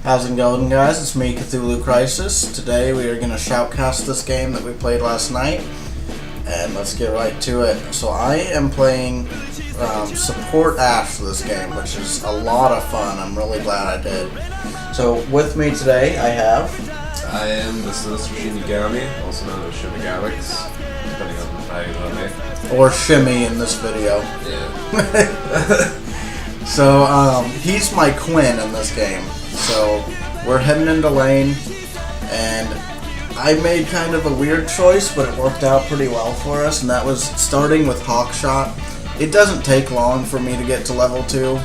How's it going, guys? It's me, Cthulhu Crisis. Today we are going to shoutcast this game that we played last night, and let's get right to it. So I am playing support Ashe this game, which is a lot of fun. I'm really glad I did. So with me today I am the Sinister Shinigami, also known as Shinigamics, depending on how you know me. or Shimmy in this video. Yeah. So he's my Quinn in this game. So we're heading into lane, and I made kind of a weird choice, but it worked out pretty well for us, and that was starting with Hawkshot. It doesn't take long for me to get to level 2,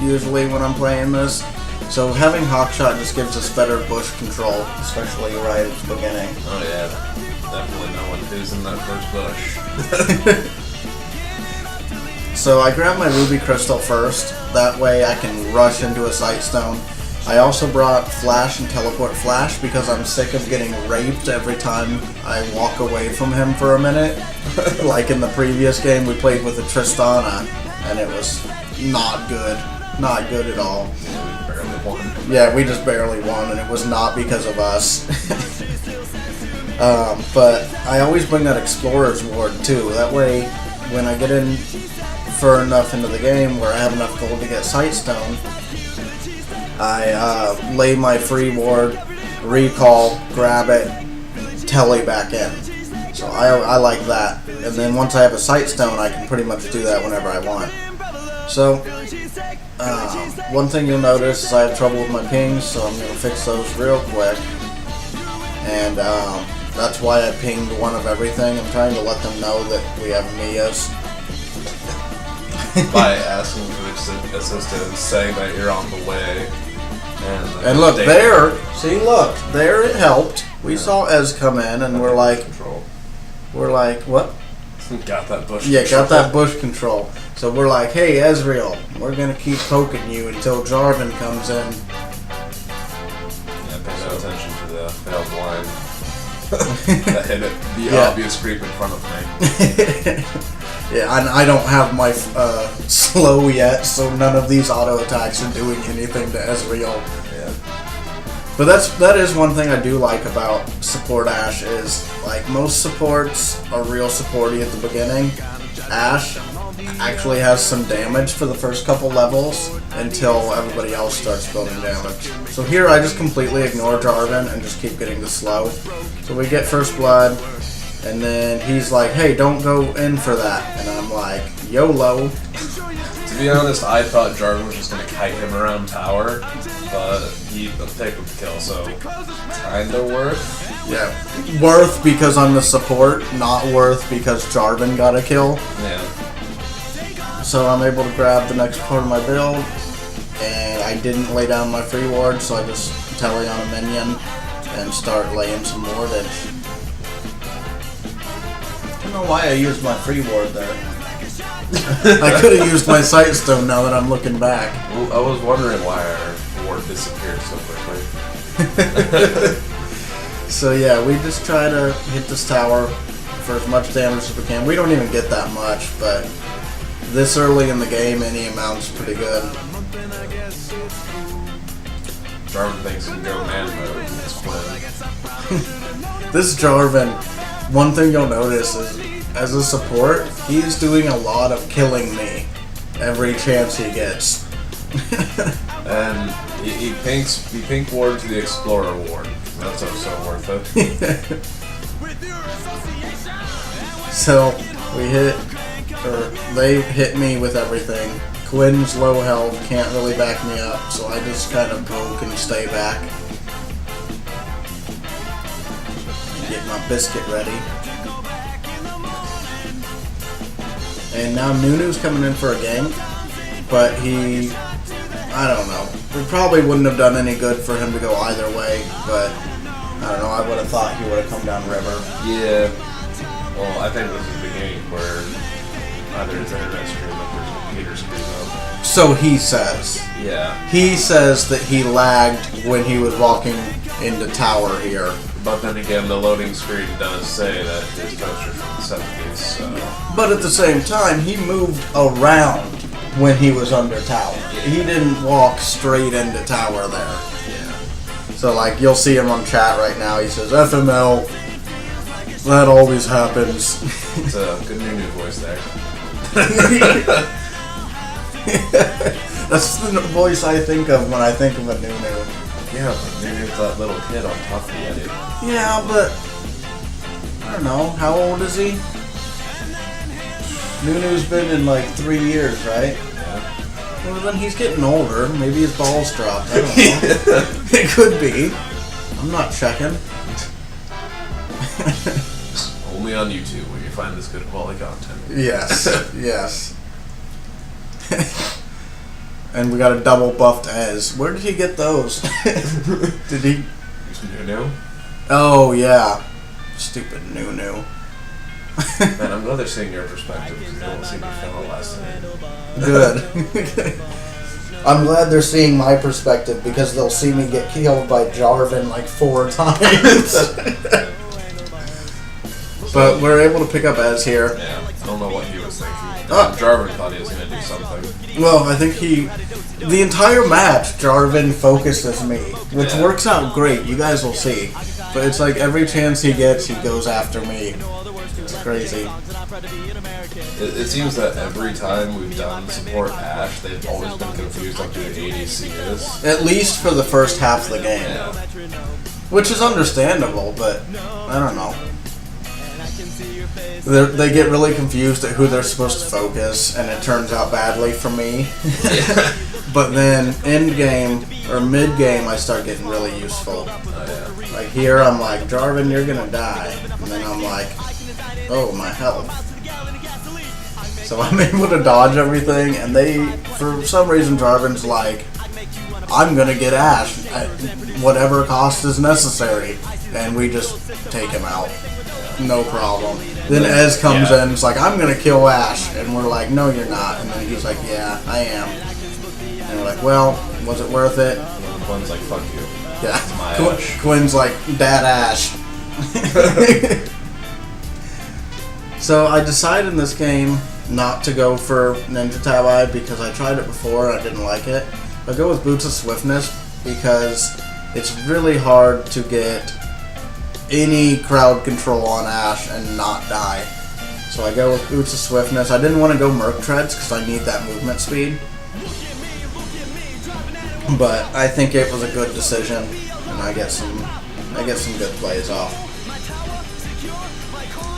usually when I'm playing this. So having Hawkshot just gives us better bush control, especially right at the beginning. Oh yeah, definitely no one who's in that first bush. So I grabbed my Ruby Crystal first, that way I can rush into a Sightstone. I also brought Flash and Teleport Flash because I'm sick of getting raped every time I walk away from him for a minute. Like in the previous game we played with a Tristana, and it was not good. Not good at all. Yeah, we barely won. Yeah, we just barely won, and it was not because of us. But I always bring that Explorer's Ward too. That way, when I get in far enough into the game where I have enough gold to get Sightstone, I lay my free ward, recall, grab it, telly back in. So I like that. And then once I have a Sightstone, I can pretty much do that whenever I want. So, one thing you'll notice is I have trouble with my pings, so I'm going to fix those real quick. And that's why I pinged one of everything. I'm trying to let them know that we have Mias. By asking for assistance, saying that you're on the way. And look, there, see, look, there it helped. We saw Ez come in, and we're like, what? Got that bush Yeah, control. got that bush control. So we're like, hey, Ezreal, we're going to keep poking you until Jarvan comes in. Yeah, pay no attention to the failed line. That hit it. The obvious creep in front of me. Yeah, and I don't have my slow yet, so none of these auto attacks are doing anything to Ezreal. Yeah. But that is one thing I do like about support Ashe is, like, most supports are real supporty at the beginning. Ashe actually has some damage for the first couple levels until everybody else starts building damage. So here I just completely ignore Jarvan and just keep getting the slow. So we get first blood, and then he's like, hey, don't go in for that. And I'm like, YOLO. To be honest, I thought Jarvan was just going to kite him around tower, but he take with the kill, so kinda worth. Yeah, worth because I'm the support, not worth because Jarvan got a kill. Yeah. So I'm able to grab the next part of my build, and I didn't lay down my free ward, so I just telly on a minion and start laying some wardage. I don't know why I used my free ward there. I could have used my Sightstone now that I'm looking back. Well, I was wondering why our ward disappeared so quickly. So yeah, we just try to hit this tower for as much damage as we can. We don't even get that much, but this early in the game, any amount's pretty good. Jarvan thinks he can go man mode. It's Quinn. This Jarvan, one thing you'll notice is, as a support, he's doing a lot of killing me every chance he gets. And he pink ward to the Explorer ward. That's also worth it. So we they hit me with everything. Quinn's low health, can't really back me up, so I just kind of poke and stay back. Get my biscuit ready. And now Nunu's coming in for a gank, but I don't know. We probably wouldn't have done any good for him to go either way, but I don't know, I would have thought he would have come down river. Yeah. Well, I think this is the game where either his internet screwed up or his computer screwed up. So he says. Yeah. He says that he lagged when he was walking into tower here. But then again, the loading screen does say that his toaster's from the 70s, so... But at the same time, he moved around when he was under tower. He didn't walk straight into tower there. Yeah. So like you'll see him on chat right now. He says FML. That always happens. It's a good new voice there. That's the voice I think of when I think of a Nunu. Yeah, but Nunu's that little kid on top of the edit. Yeah, but I don't know. How old is he? Nunu's been in like 3 years, right? Yeah. Well, then he's getting older. Maybe his balls dropped. I don't know. It could be. I'm not checking. Only on YouTube where you find this good quality content. Yes, yes. And we got a double buffed Ez. Where did he get those? Did he? Nunu? Oh, yeah. Stupid Nunu. Man, I'm glad they're seeing your perspective because they don't see me fail a lesson. Good. I'm glad they're seeing my perspective because they'll see me get killed by Jarvan like 4 times. But we're able to pick up Ez here. Yeah, I don't know what he was thinking. Jarvan thought he was going to do something. Well, I think the entire match, Jarvan focuses me, which works out great. You guys will see. But it's like every chance he gets, he goes after me. It's crazy. It seems that every time we've done support Ashe, they've always been confused on who the ADC is. At least for the first half of the game. Yeah. Which is understandable, but I don't know. They get really confused at who they're supposed to focus, and it turns out badly for me. Yeah. But then end game or mid game, I start getting really useful. Oh, yeah. Like here, I'm like, Jarvan, you're gonna die, and then I'm like, oh, my health. So I'm able to dodge everything, and for some reason, Jarvan's like, I'm gonna get Ashe at whatever cost is necessary, and we just take him out. No problem. Then Ez comes in, it's like, I'm gonna kill Ashe, and we're like, no, you're not. And then he's like, yeah, I am. And we're like, well, was it worth it? And Quinn's like, fuck you. Yeah. It's my Ashe. Quinn's like, Dad Ashe. So I decided in this game not to go for Ninja Tabi because I tried it before and I didn't like it. I go with Boots of Swiftness because it's really hard to get any crowd control on Ashe and not die. So I go with Boots of Swiftness. I didn't want to go Merc Treads because I need that movement speed. But I think it was a good decision, and I get some good plays off.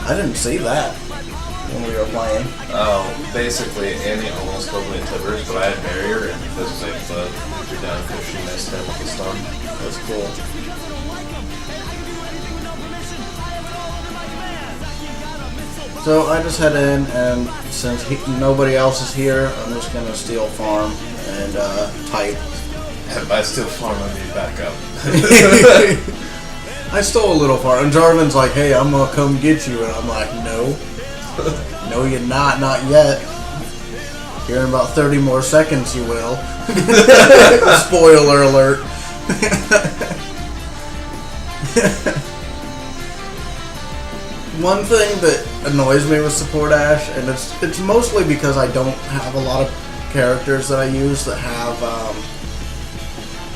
I didn't see that when we were playing. Oh, basically, Annie almost killed me at Tibbers, but I had barrier, and this was able to move her down because she missed him with the stun. That's cool. So I just head in, and since nobody else is here, I'm just gonna steal farm and type. And by still farm, I need back up. I stole a little farm, and Jarvan's like, "Hey, I'm gonna come get you," and I'm like, "No, no, you're not yet. Here in about 30 more seconds, you will." Spoiler alert. One thing that annoys me with support Ashe, and it's mostly because I don't have a lot of characters that I use that have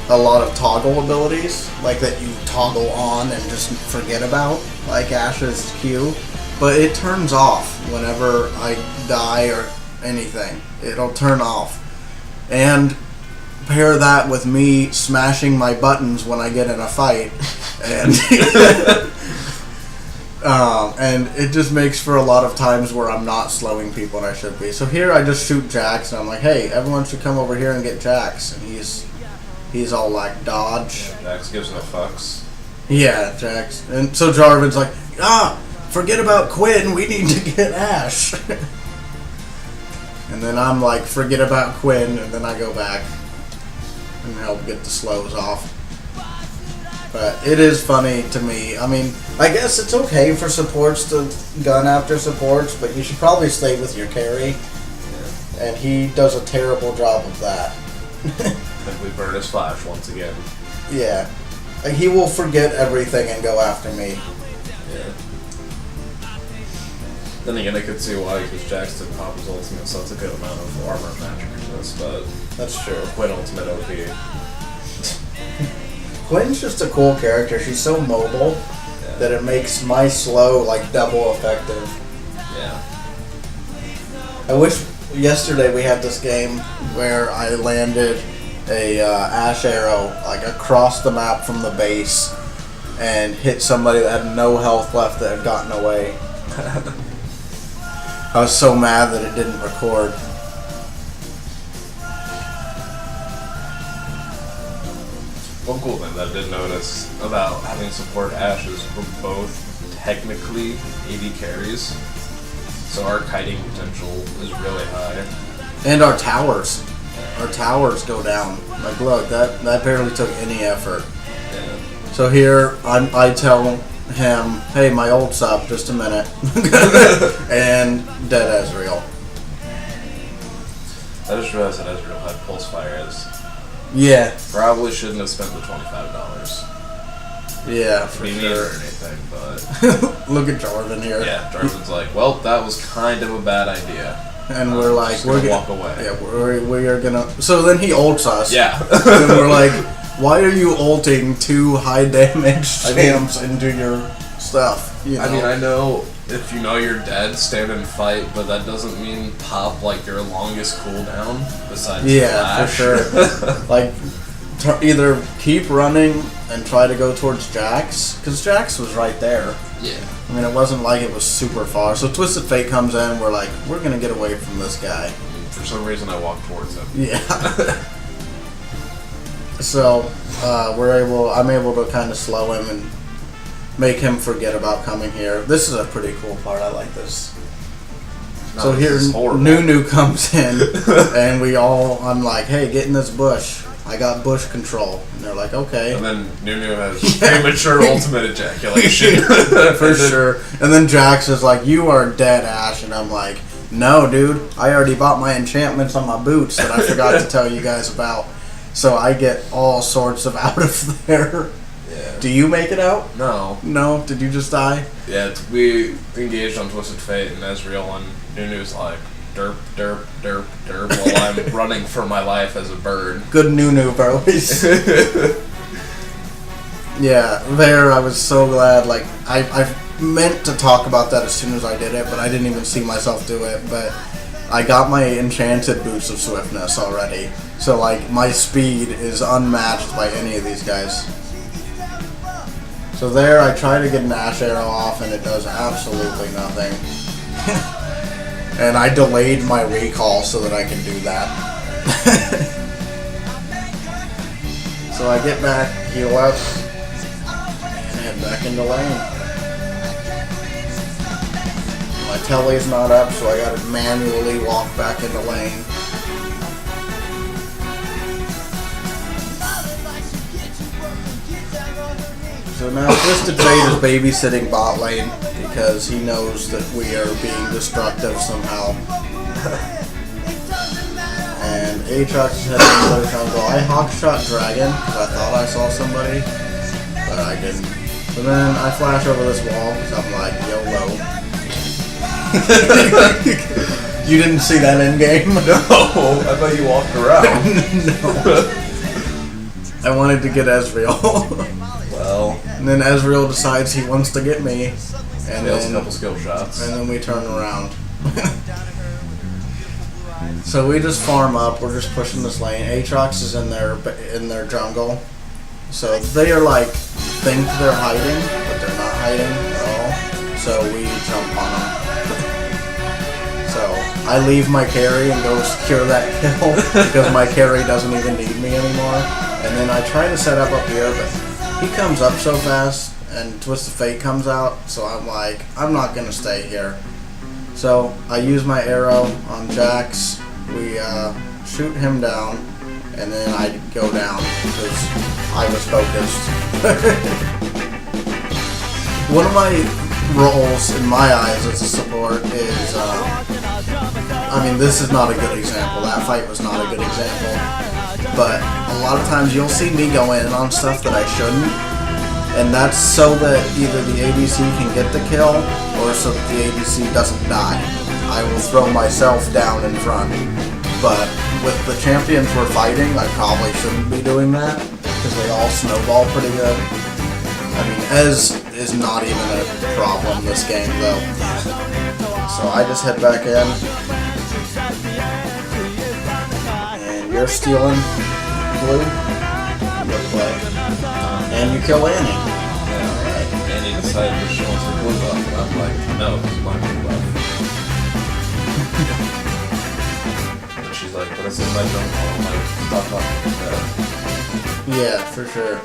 a lot of toggle abilities, like that you toggle on and just forget about, like Ashe's Q, but it turns off whenever I die or anything. It'll turn off. And pair that with me smashing my buttons when I get in a fight, and and it just makes for a lot of times where I'm not slowing people and I should be. So here I just shoot Jax, and I'm like, hey, everyone should come over here and get Jax, and he's all like, dodge. Jax gives no fucks. Yeah, Jax. And so Jarvan's like, forget about Quinn, we need to get Ashe. And then I'm like, forget about Quinn, and then I go back and help get the slows off. But it is funny to me. I mean, I guess it's okay for supports to gun after supports, but you should probably stay with your carry. Yeah. And he does a terrible job of that. And we burn his flash once again. Yeah. Like, he will forget everything and go after me. Yeah. Then again, I could see why, because Jax didn't pop his ultimate, so it's a good amount of armor magic resist, but That's true. Quinn ultimate OP. Quinn's just a cool character. She's so mobile that it makes my slow like double effective. Yeah. I wish yesterday we had this game where I landed a ashe arrow like across the map from the base and hit somebody that had no health left that had gotten away. I was so mad that it didn't record. One cool thing that I did notice about having support ashe is we're both technically AD carries, so our kiting potential is really high. And our towers. Our towers go down. Like, look, that barely took any effort. Yeah. So here, I tell him, hey, my ult's up, just a minute. And dead Ezreal. I just realized that Ezreal had pulse fire as. Yeah. Probably shouldn't have spent the $25. Yeah, for Be mean sure. or anything, but Look at Jordan here. yeah, Jarvan's like, well, that was kind of a bad idea. And we're like, just we're gonna gonna walk away. Yeah, we are gonna. So then he ults us. Yeah. And we're like, why are you ulting two high damage champs into your stuff? You know? I mean, I know if you know you're dead, stand and fight, but that doesn't mean pop like your longest cooldown besides yeah, Flash. for sure. Like, either keep running and try to go towards Jax, because Jax was right there. Yeah. I mean, it wasn't like it was super far. So Twisted Fate comes in, we're like, we're gonna get away from this guy. For some reason, I walked towards him. Yeah. So I'm able to kind of slow him and make him forget about coming here. This is a pretty cool part. I like this. No, So this here, is horrible. Nunu comes in, and I'm like, hey, get in this bush. I got bush control. And they're like, okay. And then Nunu has premature ultimate ejaculation. For sure. And then Jax is like, you are dead, Ashe. And I'm like, no, dude. I already bought my enchantments on my boots that I forgot to tell you guys about. So I get all sorts of out of there. Yeah. Do you make it out? No. No? Did you just die? Yeah, we engaged on Twisted Fate and Ezreal, and Nunu's like, derp, derp, derp, derp, while I'm running for my life as a bird. Good Nunu, bros. Yeah, there I was so glad. Like, I meant to talk about that as soon as I did it, but I didn't even see myself do it. But I got my enchanted boots of swiftness already. So, like, my speed is unmatched by any of these guys. So there, I try to get an Ashe arrow off, and it does absolutely nothing. And I delayed my recall so that I can do that. So I get back, heal up, and head back into lane. My telly's not up, so I gotta manually walk back into lane. So now Twisted Fate is babysitting bot lane because he knows that we are being destructive somehow. And Aatrox is heading into the jungle. I hawkshot Dragon because I thought I saw somebody, but I didn't. So then I flash over this wall because I'm like, YOLO. You didn't see that in game? No, I thought you walked around. No. I wanted to get Ezreal. Well, And then Ezreal decides he wants to get me. And fails a then, couple skill shots. and then we turn around. So we just farm up. We're just pushing this lane. Aatrox is in their jungle. So they are like think they're hiding, but they're not hiding at all. So we jump on them. So I leave my carry and go secure that kill because my carry doesn't even need me anymore. And then I try to set up here, but he comes up so fast and Twisted Fate comes out. So I'm like, I'm not gonna stay here. So I use my arrow on Jax. We shoot him down, and then I go down because I was focused. One of my roles in my eyes as a support is, I mean, this is not a good example. That fight was not a good example. But a lot of times you'll see me go in on stuff that I shouldn't. And that's so that either the ADC can get the kill, or so that the ADC doesn't die. I will throw myself down in front. But with the champions we're fighting, I probably shouldn't be doing that. because they all snowball pretty good. I mean, Ez is not even a problem this game, though. So I just head back in. And you're stealing blue? Looks like. And you kill Annie. Yeah. Right. Annie decided that she wants her blue buff, and I'm like, no, it's my blue buff. And she's like, but it's in my junk. I'm like, stop talking like that. Yeah, for sure.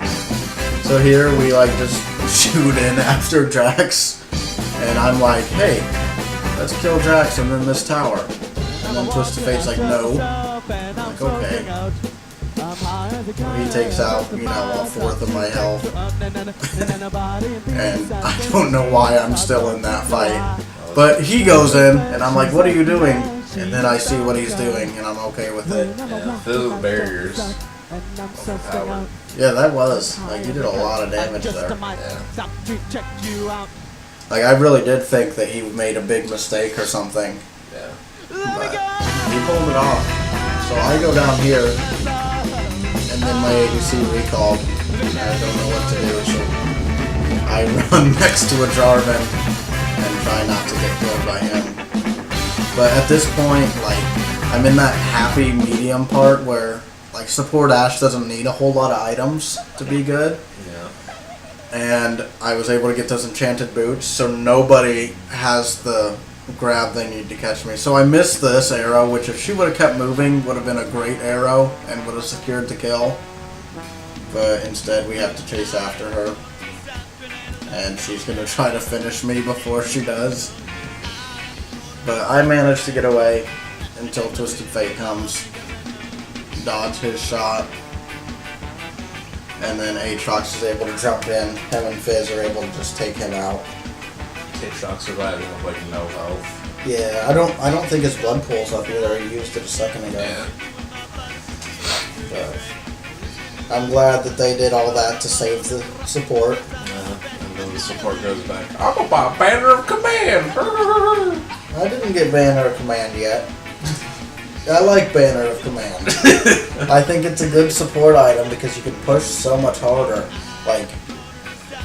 So here we like just shoot in after Jax, and I'm like, hey, let's kill Jax and then this tower. And then Twisted Fate's like, no. I'm like, okay. He takes out, a fourth of my health. And I don't know why I'm still in that fight. But he goes in, and I'm like, what are you doing? And then I see what he's doing, and I'm okay with it. Yeah, those barriers. Yeah, that was. Like, you did a lot of damage there. Yeah. Like, I really did think that he made a big mistake or something. Yeah. But he pulled it off. So I go down here, and then my ADC recalled, and I don't know what to do, so I run next to a Jarvan and try not to get killed by him. But at this point, like, I'm in that happy medium part where, like, support Ashe doesn't need a whole lot of items to be good. Yeah. And I was able to get those enchanted boots, so nobody has the grab they need to catch me. So I missed this arrow, which if she would have kept moving, would have been a great arrow and would have secured the kill. But instead we have to chase after her. And she's going to try to finish me before she does. But I managed to get away until Twisted Fate comes. Dodge his shot. And then Aatrox is able to jump in. Him and Fizz are able to just take him out. Aatrox surviving with like no health. Yeah, I don't think his blood pool's up either. He used it a second ago. Yeah. But I'm glad that they did all that to save the support. And then the support goes back, I'm about Banner of Command! I didn't get Banner of Command yet. I like Banner of Command. I think it's a good support item because you can push so much harder. Like,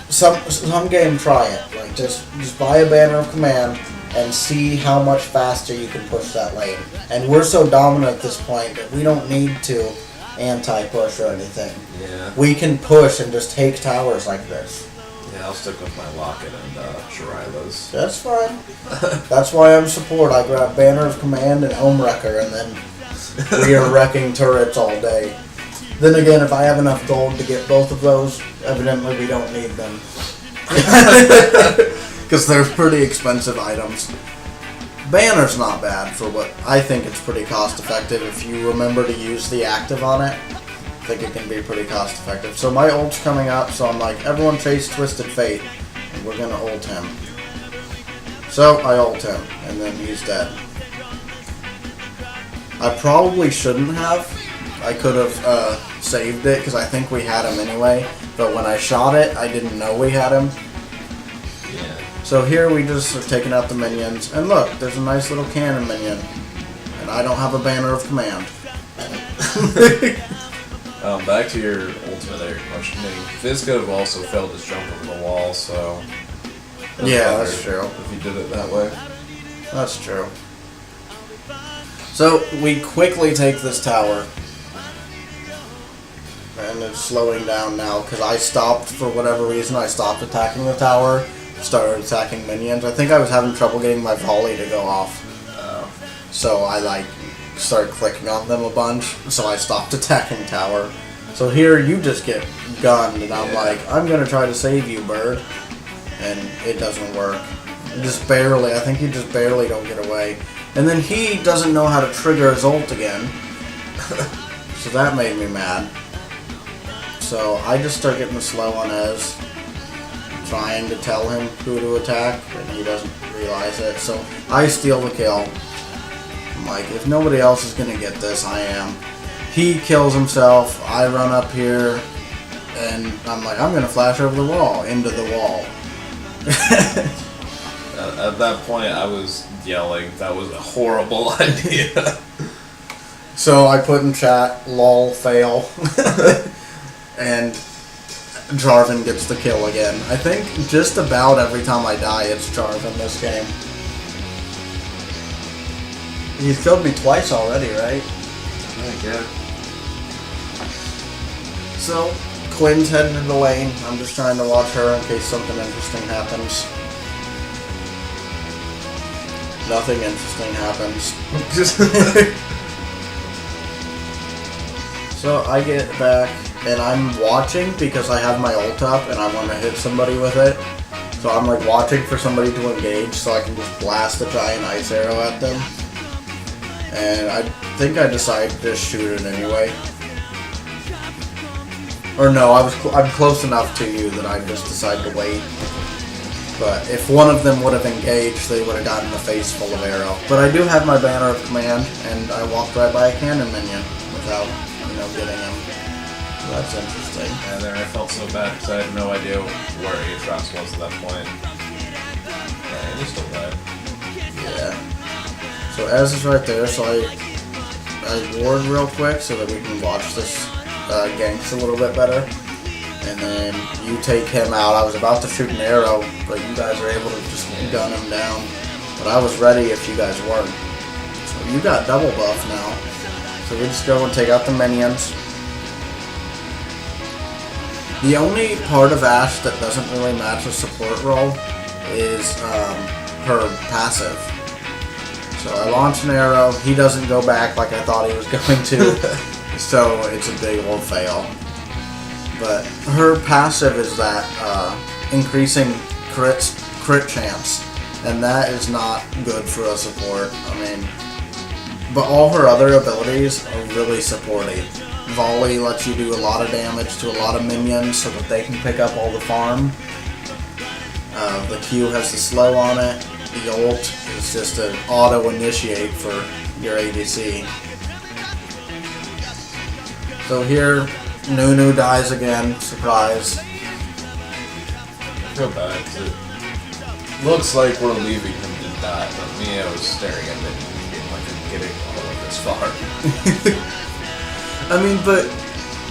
some game try it. Like, just buy a Banner of Command and see how much faster you can push that lane. And we're so dominant at this point that we don't need to anti-push or anything. Yeah. We can push and just take towers like this. Yeah, I'll stick with my Locket and Shirila's. That's fine. That's why I'm support. I grab Banner of Command and Home Wrecker, and then we are wrecking turrets all day. Then again, if I have enough gold to get both of those, evidently we don't need them. Because they're pretty expensive items. Banner's not bad for what I think it's pretty cost effective if you remember to use the active on it. I think it can be pretty cost effective. So my ult's coming up, so I'm like, everyone chase Twisted Fate, and we're gonna ult him. So I ult him, and then he's dead. I probably shouldn't have. I could have saved it, because I think we had him anyway, but when I shot it, I didn't know we had him. Yeah. So here we just are taking out the minions, and look, there's a nice little cannon minion, and I don't have a Banner of Command. Back to your ultimate air questioning. Fizz could have also failed his jump over the wall, so... Yeah, that's true. If he did it that way. That's true. So, we quickly take this tower. And it's slowing down now, because I stopped, for whatever reason, I stopped attacking the tower, started attacking minions. I think I was having trouble getting my volley to go off. So I, started clicking on them a bunch, so I stopped attacking tower. So here, you just get gunned, and I'm like, I'm gonna try to save you, bird. And it doesn't work. Just barely, I think you just barely don't get away. And then he doesn't know how to trigger his ult again. So that made me mad. So I just start getting slow on Ez, trying to tell him who to attack, and he doesn't realize it. So I steal the kill. I'm like, if nobody else is going to get this, I am. He kills himself, I run up here, and I'm like, I'm going to flash over the wall, into the wall. At that point, I was yelling, that was a horrible idea. So I put in chat, lol, fail. and Jarvan gets the kill again. I think just about every time I die, it's Jarvan this game. He's killed me twice already, right? Yeah. So, Quinn's heading to the lane. I'm just trying to watch her in case something interesting happens. Nothing interesting happens. So I get back, and I'm watching because I have my ult up, and I want to hit somebody with it. So I'm like watching for somebody to engage so I can just blast a giant ice arrow at them. And I think I decided to just shoot it anyway. Or no, I'm close enough to you that I just decided to wait. But if one of them would have engaged, they would have gotten the face full of arrow. But I do have my banner of command, and I walked right by a cannon minion without, getting him. So that's interesting. And then I felt so bad because I had no idea where Aatrox was at that point. Yeah, and he still died. Yeah. So Ez is right there, so I ward real quick so that we can watch this ganks a little bit better. And then you take him out. I was about to shoot an arrow, but you guys are able to just gun him down. But I was ready if you guys weren't. So you got double buff now. So we just go and take out the minions. The only part of Ashe that doesn't really match a support role is her passive. So I launch an arrow. He doesn't go back like I thought he was going to. So it's a big old fail. But her passive is that increasing crit chance, and that is not good for a support. But all her other abilities are really supportive. Volley lets you do a lot of damage to a lot of minions so that they can pick up all the farm. The Q has the slow on it. The ult is just an auto-initiate for your ADC. So here, Nunu dies again. Surprise. I feel bad because it looks like we're leaving him to die, but me, I was staring at it and being like, I'm getting all of this far. But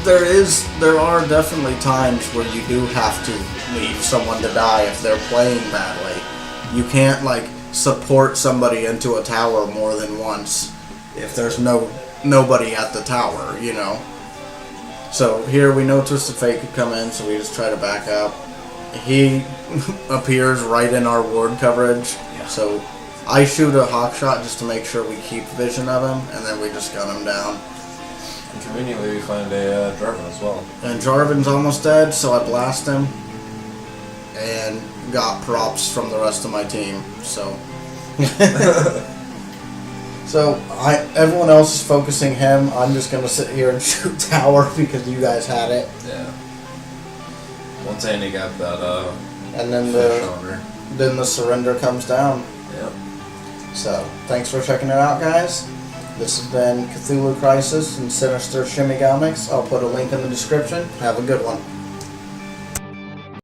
there are definitely times where you do have to leave someone to die if they're playing badly. You can't support somebody into a tower more than once if there's nobody at the tower, So here we know Twisted Fate could come in, so we just try to back up. He appears right in our ward coverage, so I shoot a hawk shot just to make sure we keep vision of him, and then we just gun him down. And conveniently we find a Jarvan as well. And Jarvan's almost dead, so I blast him, and got props from the rest of my team, so... So, everyone else is focusing him. I'm just going to sit here and shoot tower because you guys had it. Yeah. Once Andy got that, and then the surrender comes down. Yep. So, thanks for checking it out, guys. This has been Cthulhu Crisis and Sinister Shimigamix. I'll put a link in the description. Have a good one.